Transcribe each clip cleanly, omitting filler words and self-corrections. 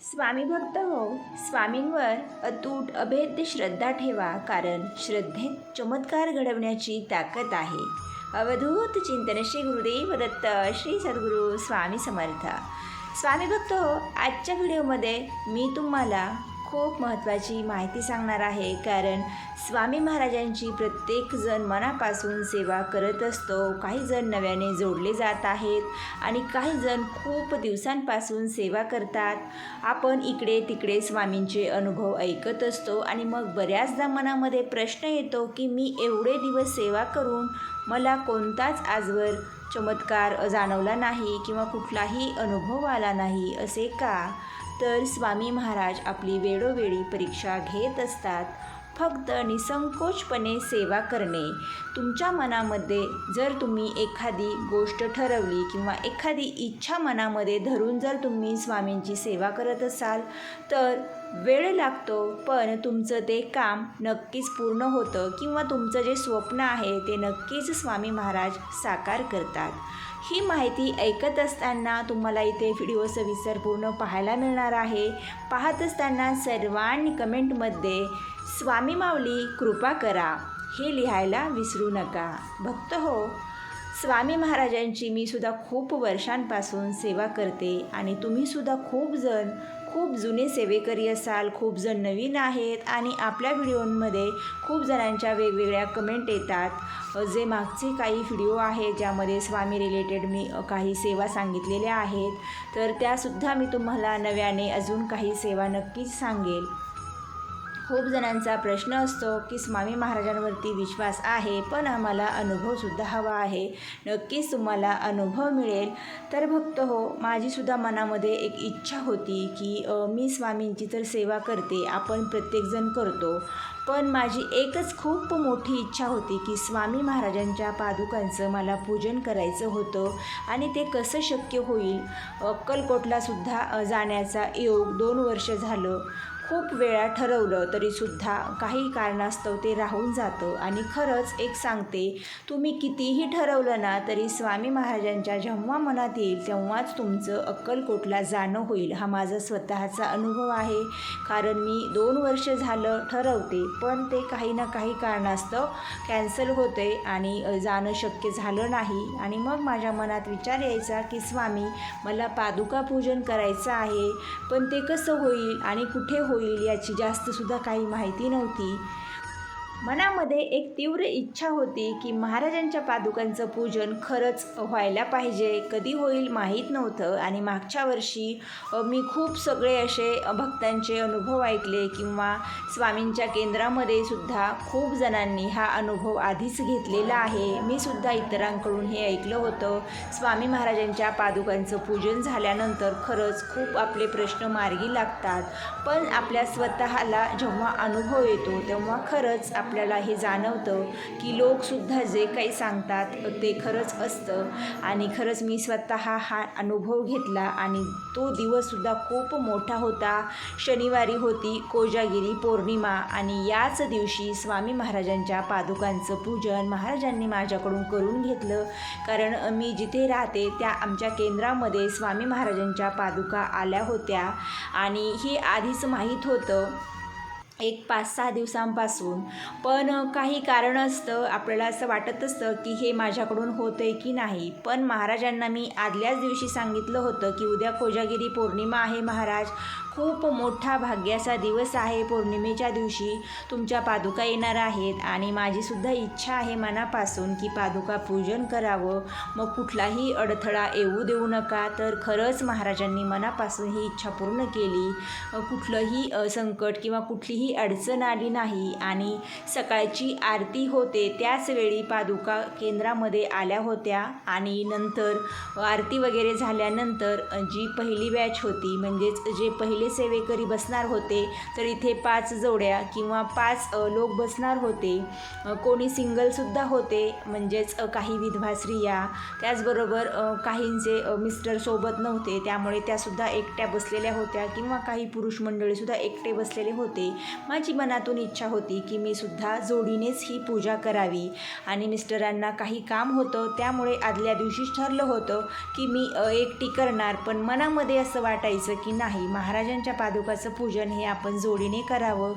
स्वामी भक्त हो, स्वामींवर अतूट अभेद्य श्रद्धा ठेवा, कारण श्रद्धेत चमत्कार घडवण्याची ताकद आहे. अवधूत चिंतन श्री गुरुदेव दत्त, श्री सद्गुरू स्वामी समर्थ. स्वामी भक्त हो, आजच्या व्हिडिओमध्ये मी तुम्हाला खूप महत्त्वाची माहिती सांगणार आहे, कारण स्वामी महाराजांची प्रत्येकजण मनापासून सेवा करत असतो. काही जण नव्याने जोडले जात आहेत आणि काही जण खूप दिवसांपासून सेवा करतात. आपण इकडे तिकडे स्वामींचे अनुभव ऐकत असतो आणि मग बऱ्याचदा मनामध्ये प्रश्न येतो की मी एवढे दिवस सेवा करून मला कोणताच आजवर चमत्कार जाणवला नाही किंवा कुठलाही अनुभव आला नाही, असे का? तर स्वामी महाराज आपली वेळोवेळी परीक्षा घेत असतात. फक्त निसंकोचपणे सेवा करणे. तुमच्या मनामध्ये जर तुम्ही एखादी गोष्ट ठरवली किंवा एखादी इच्छा मनामध्ये धरून जर तुम्ही स्वामींची सेवा करत असाल तर वेळ लागतो, पण तुमचं ते काम नक्कीच पूर्ण होतं किंवा तुमचं जे स्वप्न आहे ते नक्कीच स्वामी महाराज साकार करतात. ही माहिती ऐकत असताना तुम्हाला इथे व्हिडिओ सविस्तर पूर्ण पाहायला मिळणार आहे. पाहत असताना सर्वांनी कमेंटमध्ये स्वामी माऊली कृपा करा हे लिहायला विसरू नका. भक्त हो, स्वामी महाराजांची मी सुद्धा खूप वर्षांपासून सेवा करते आणि तुम्हीसुद्धा खूप जुने सेवेकरी असाल, खूप जण नवीन आहेत आणि आपल्या व्हिडिओंमध्ये खूप जणांच्या वेगवेगळ्या कमेंट येतात. जे मागचे काही व्हिडिओ आहेत ज्यामध्ये स्वामी रिलेटेड मी काही सेवा सांगितलेल्या आहेत, तर त्यासुद्धा मी तुम्हाला नव्याने अजून काही सेवा नक्कीच सांगेल. खूप जणांचा प्रश्न असतो की स्वामी महाराजांवरती विश्वास आहे, पण आम्हाला अनुभवसुद्धा हवा आहे. नक्कीच तुम्हाला अनुभव मिळेल. तर भक्त हो, माझीसुद्धा मनामध्ये एक इच्छा होती की मी स्वामींची तर सेवा करते, आपण प्रत्येकजण करतो, पण माझी एकच खूप मोठी इच्छा होती की स्वामी महाराजांच्या पादुकांचं मला पूजन करायचं होतं. आणि ते कसं शक्य होईल? अक्कलकोटलासुद्धा जाण्याचा योग 2 वर्ष झालं. खूप वेळा ठरवलं तरीसुद्धा काही कारणास्तव ते राहून जातं. आणि खरंच एक सांगते, तुम्ही कितीही ठरवलं ना तरी स्वामी महाराजांच्या जेव्हा मनात येईल तेव्हाच तुमचं अक्कलकोटला जाणं होईल. हा माझा स्वतःचा अनुभव आहे, कारण मी 2 वर्ष झालं ठरवते, पण ते काही ना काही कारणास्तव कॅन्सल होते आणि जाणं शक्य झालं नाही. आणि मग माझ्या मनात विचार यायचा की स्वामी, मला पादुका पूजन करायचं आहे, पण ते कसं होईल आणि कुठे होईल याची जास्तसुद्धा काही माहिती नव्हती. मनामध्ये एक तीव्र इच्छा होती की महाराजांच्या पादुकांचं पूजन खरंच व्हायला पाहिजे. कधी होईल माहीत नव्हतं. आणि मागच्या वर्षी मी खूप सगळे असे भक्तांचे अनुभव ऐकले किंवा स्वामींच्या केंद्रामध्ये सुद्धा खूप जणांनी हा अनुभव आधीच घेतलेला आहे. मी सुद्धा इतरांकडून हे ऐकलं होतं. स्वामी महाराजांच्या पादुकांचं पूजन झाल्यानंतर खरंच खूप आपले प्रश्न मार्गी लागतात, पण आपल्या स्वतःला जेव्हा अनुभव येतो तेव्हा खरंच आपल्याला हे जाणवतं की लोकसुद्धा जे काही सांगतात ते खरंच असतं. आणि खरंच मी स्वतः हा अनुभव घेतला आणि तो दिवससुद्धा खूप मोठा होता. शनिवारी होती कोजागिरी पौर्णिमा आणि याच दिवशी स्वामी महाराजांच्या पादुकांचं पूजन महाराजांनी माझ्याकडून करून घेतलं. कारण मी जिथे राहते त्या आमच्या केंद्रामध्ये स्वामी महाराजांच्या पादुका आल्या होत्या आणि हे आधीच माहीत होतं एक 5-6 दिवसांपासून. पण काही कारण असतं, आपल्याला असं वाटत असतं की हे माझ्याकडून होतं आहे की नाही. पण महाराजांना मी आदल्याच दिवशी सांगितलं होतं की उद्या कोजागिरी पौर्णिमा आहे महाराज, खूप मोठा भाग्याचा दिवस आहे. पौर्णिमेच्या दिवशी तुमच्या पादुका येणार आहेत आणि माझीसुद्धा इच्छा आहे मनापासून की पादुका पूजन करावं, मग कुठलाही अडथळा येऊ देऊ नका. तर खरंच महाराजांनी मनापासून ही इच्छा पूर्ण केली. कुठलंही संकट किंवा कुठलीही अडचण आली नाही. आणि सकाळची आरती होते त्याच वेळी पादुका केंद्रामध्ये आल्या होत्या. आणि नंतर आरती वगैरे झाल्यानंतर जी पहिली बॅच होती, म्हणजेच जे पहिले सेवेकरी बसणार होते, तर इथे 5 जोड्या किंवा 5 लोक बसणार होते. कोणी सिंगलसुद्धा होते, म्हणजेच काही विधवा स्त्रिया, त्याचबरोबर काहींचे मिस्टर सोबत नव्हते, त्यामुळे त्यासुद्धा एकट्या बसलेल्या होत्या किंवा काही पुरुष मंडळीसुद्धा एकटे बसलेले होते. माझी मनातून इच्छा होती की मी सुद्धा जोडीनेच ही पूजा करावी. आणि मिस्टरांना काही काम होतं, त्यामुळे आदल्या दिवशीच ठरलं होतं की मी एकटी करणार. पण मनामध्ये असं वाटायचं की नाही, महाराजांच्या महाराजांच्या पादुकाचं पूजन हे आपण जोडीने करावं.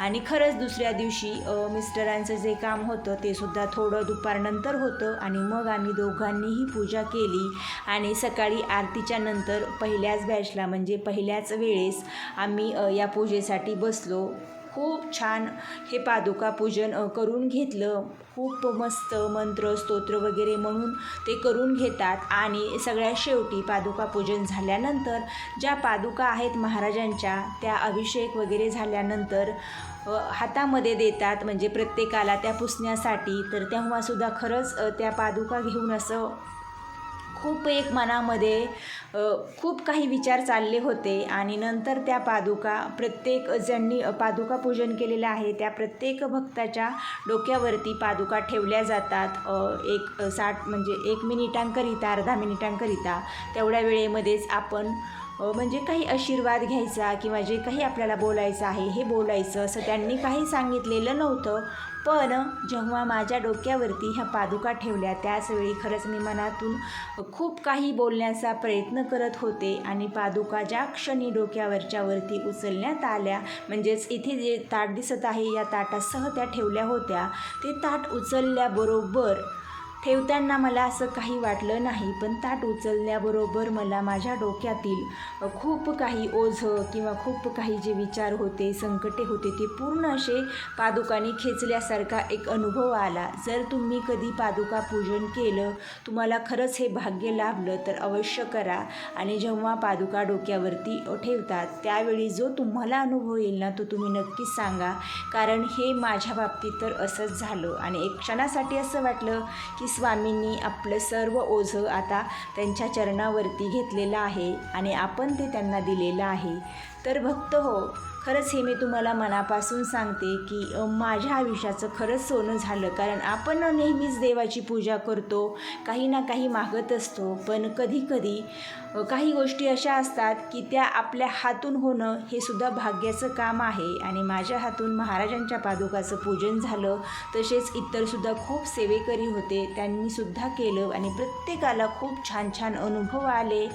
आणि खरंच दुसऱ्या दिवशी मिस्टरांचं जे काम होतं ते सुद्धा थोडं दुपारनंतर होतं आणि मग आम्ही दोघांनीही पूजा केली. आणि सकाळी आरतीच्या नंतर पहिल्याच बॅचला म्हणजे पहिल्याच वेळेस आम्ही या पूजेसाठी बसलो. खूप छान हे पादुका पूजन करून घेतलं. खूप मस्त मंत्र स्तोत्र वगैरे म्हणून ते करून घेतात. आणि सगळ्यात शेवटी पादुका पूजन झाल्यानंतर ज्या पादुका आहेत महाराजांच्या त्या अभिषेक वगैरे झाल्यानंतर हातामध्ये देतात, म्हणजे प्रत्येकाला त्या पुसण्यासाठी. तर तेव्हासुद्धा खरंच त्या पादुका घेऊन असं खूप एक मनामध्ये खूप काही विचार चालले होते. आणि नंतर त्या पादुका प्रत्येक ज्यांनी पादुका पूजन केलेलं आहे त्या प्रत्येक भक्ताच्या डोक्यावरती पादुका ठेवल्या जातात. एक 60 म्हणजे 1 मिनिटांकरिता, अर्धा मिनिटांकरिता. तेवढ्या वेळेमध्येच आपण म्हणजे काही आशीर्वाद घ्यायचा किंवा जे काही आपल्याला बोलायचं आहे हे बोलायचं, असं त्यांनी काही सांगितलेलं नव्हतं. पण जेव्हा माझ्या डोक्यावरती ह्या पादुका ठेवल्या त्याचवेळी खरंच मी मनातून खूप काही बोलण्याचा प्रयत्न करत होते. आणि पादुका ज्या क्षणी डोक्यावरच्या वरती उचलण्यात आल्या, म्हणजेच इथे जे ताट दिसत आहे या ताटासह त्या ठेवल्या होत्या, ते ताट उचलल्याबरोबर ठेवताना मला असं काही वाटलं नाही, पण ताट उचलल्याबरोबर मला माझ्या डोक्यातील खूप काही ओझं किंवा खूप काही जे विचार होते, संकटे होते, ते पूर्ण असे पादुकांनी खेचल्यासारखा एक अनुभव आला. जर तुम्ही कधी पादुका पूजन केलं, तुम्हाला खरंच हे भाग्य लाभलं तर अवश्य करा. आणि जेव्हा पादुका डोक्यावरती ठेवतात त्यावेळी जो तुम्हाला अनुभव येईल ना तो तुम्ही नक्कीच सांगा, कारण हे माझ्या बाबतीत तर असंच झालं. आणि एक क्षणासाठी असं वाटलं की स्वामींनी आपलं सर्व ओझं आता त्यांच्या चरणावरती घेतलेलं आहे आणि आपण ते त्यांना दिलेलं आहे. तर भक्त हो, खरंच हे मी तुम्हाला मनापासून सांगते की माझ्या आयुष्याचं खरंच सोनं झालं. कारण आपण नेहमीच देवाची पूजा करतो, काही ना काही मागत असतो, पण कधीकधी काही गोष्टी अशा असतात की त्या आपल्या हातून होणं हे सुद्धा भाग्याचं काम आहे. आणि माझ्या हातून महाराजांच्या पादुकाचं पूजन झालं. तसेच इतरसुद्धा खूप सेवेकरी होते, त्यांनीसुद्धा केलं आणि प्रत्येकाला खूप छान छान अनुभव आले.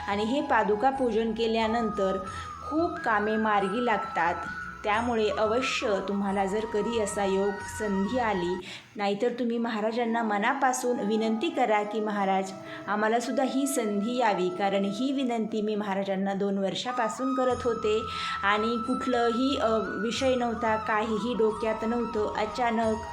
आणि हे पादुका पूजन केल्यानंतर खूप कामे मार्गी लागतात. त्यामुळे अवश्य तुम्हाला जर कधी असा योग संधी आली, नाहीतर तुम्ही महाराजांना मनापासून विनंती करा की महाराज आम्हालासुद्धा ही संधी यावी. कारण ही विनंती मी महाराजांना 2 वर्षापासून करत होते आणि कुठलंही विषय नव्हता, काहीही डोक्यात नव्हतं. अचानक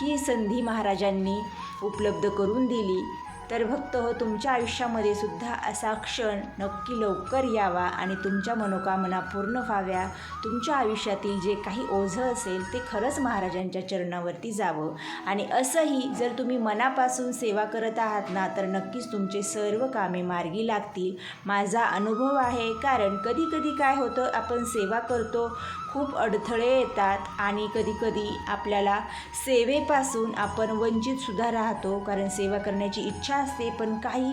ही संधी महाराजांनी उपलब्ध करून दिली. तर भक्त हो, तुमच्या आयुष्यामध्ये सुद्धा असा क्षण नक्की लवकर यावा आणि तुमच्या मनोकामना पूर्ण व्हाव्या. तुमच्या आयुष्यातील जे काही ओझं असेल ते खरंच महाराजांच्या चरणावरती जावं. आणि असंही जर तुम्ही मनापासून सेवा करत आहात ना, तर नक्कीच तुमचे सर्व कामे मार्गी लागतील. माझा अनुभव आहे. कारण कधी काय होतं, आपण सेवा करतो, खूप अडथळे येतात आणि कधीकधी आपल्याला सेवेपासून आपण वंचितसुद्धा राहतो. कारण सेवा करण्याची इच्छा असते, पण काही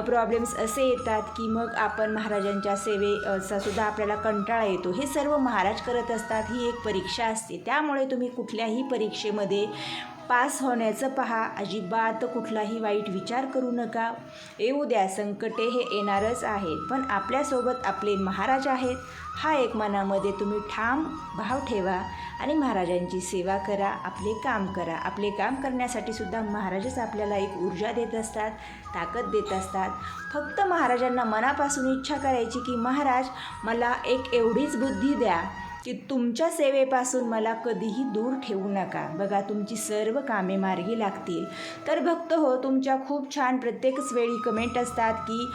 प्रॉब्लेम्स असे येतात की मग आपण महाराजांच्या सेवेचा सुद्धा आपल्याला कंटाळा येतो. हे सर्व महाराज करत असतात, ही एक परीक्षा असते. त्यामुळे तुम्ही कुठल्याही परीक्षेमध्ये पास होण्याचं पहा. अजिबात कुठलाही वाईट विचार करू नका. येऊ द्या, संकटे हे येणारच आहेत, पण आपल्यासोबत आपले महाराज आहेत हा एक मनामध्ये तुम्ही ठाम भाव ठेवा आणि महाराजांची सेवा करा, आपले काम करा. आपले काम करण्यासाठी सुद्धा महाराजच आपल्याला एक ऊर्जा देत असतात, ताकद देत असतात. फक्त महाराजांना मनापासून इच्छा करायची की महाराज मला एक एवढीच बुद्धी द्या की तुमच्या सेवेपासून मला कधीही दूर ठेवू नका. बघा, तुमची सर्व कामे मार्गी लागतील. तर भक्त हो, तुमच्या खूप छान प्रत्येकच वेळी कमेंट असतात की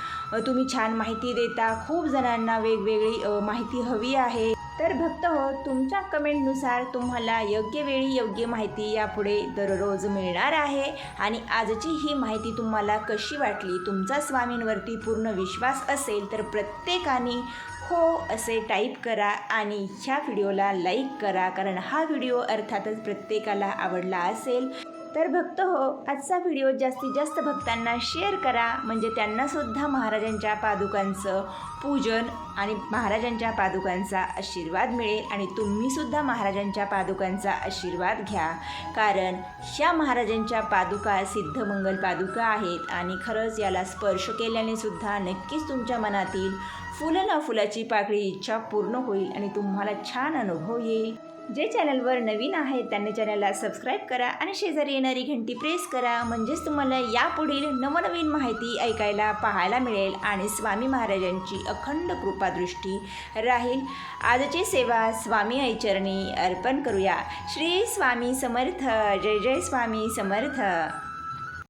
तुम्ही छान माहिती देता, खूप जणांना वेगवेगळी माहिती हवी आहे. तर भक्त हो, तुमच्या कमेंटनुसार तुम्हाला योग्य वेळी योग्य माहिती यापुढे दररोज मिळणार आहे. आणि आजची ही माहिती तुम्हाला कशी वाटली? तुमचा स्वामींवरती पूर्ण विश्वास असेल तर प्रत्येकाने हो असे टाईप करा आणि ह्या व्हिडिओला लाईक करा. कारण हा व्हिडिओ अर्थातच प्रत्येकाला आवडला असेल. तर भक्त हो, आजचा व्हिडिओ जास्तीत जास्त भक्तांना शेअर करा, म्हणजे त्यांनासुद्धा महाराजांच्या पादुकांचं पूजन आणि महाराजांच्या पादुकांचा आशीर्वाद मिळेल आणि तुम्हीसुद्धा महाराजांच्या पादुकांचा आशीर्वाद घ्या. कारण ह्या महाराजांच्या पादुका सिद्धमंगल पादुका आहेत आणि खरंच याला स्पर्श केल्याने सुद्धा नक्कीच तुमच्या मनातील फुलं ना फुलाची पाकळी इच्छा पूर्ण होईल आणि तुम्हाला छान अनुभव येईल. जे चॅनलवर नवीन आहेत त्यांनी चॅनलला सबस्क्राईब करा आणि शेजारी येणारी घंटी प्रेस करा, म्हणजेच तुम्हाला यापुढील नवनवीन माहिती ऐकायला पाहायला मिळेल आणि स्वामी महाराजांची अखंड कृपादृष्टी राहील. आजची सेवा स्वामी आईचरणी अर्पण करूया. श्री स्वामी समर्थ. जय जय स्वामी समर्थ.